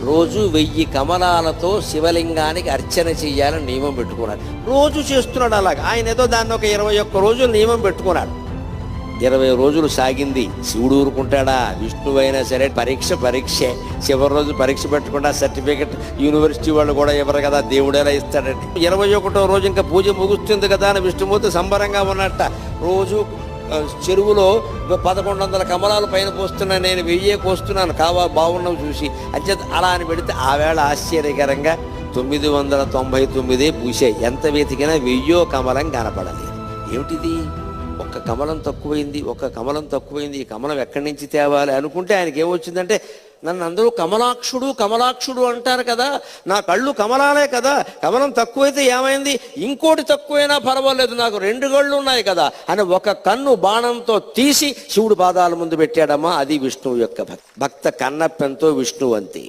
రోజు 1000 కమలాలతో శివలింగానికి అర్చన చెయ్యాలని నియమం పెట్టుకున్నాడు. రోజు చేస్తున్నాడు అలాగా. ఆయన ఏదో దాన్ని ఒక 21 రోజులు నియమం పెట్టుకున్నాడు. 20 రోజులు సాగింది. శివుడు ఊరుకుంటాడా? విష్ణువైనా సరే పరీక్షే. చివరి రోజు పరీక్ష పెట్టకుండా సర్టిఫికెట్ యూనివర్సిటీ వాళ్ళు కూడా ఇవ్వరు కదా, దేవుడేలా ఇస్తాడండి. 21వ రోజు ఇంకా పూజ ముగుస్తుంది కదా అని విష్ణుమూర్తి సంబరంగా ఉన్నట్ట. రోజు చెరువులో 1100 కమలాలు పైన పోస్తున్నా, నేను 1000 కోస్తున్నాను, బాగున్నావు చూసి అంచేత అలా అని పెడితే ఆవేళ ఆశ్చర్యకరంగా 999 పూసాయి. ఎంత వెతికినా 1000 కమలం కనపడలేదు. ఏమిటిది? ఒక్క కమలం తక్కువైంది. ఈ కమలం ఎక్కడి నుంచి తేవాలి అనుకుంటే ఆయనకి ఏమొచ్చిందంటే, నన్ను అందరూ కమలాక్షుడు అంటారు కదా, నా కళ్ళు కమలాలే కదా, కమలం తక్కువైతే ఏమైంది, ఇంకోటి తక్కువైనా పర్వాలేదు, నాకు 2 కళ్ళు ఉన్నాయి కదా అని ఒక కన్ను బాణంతో తీసి శివుడు పాదాల ముందు పెట్టాడమ్మా. అది విష్ణువు యొక్క భక్త కన్నప్పెంతో విష్ణువంతి.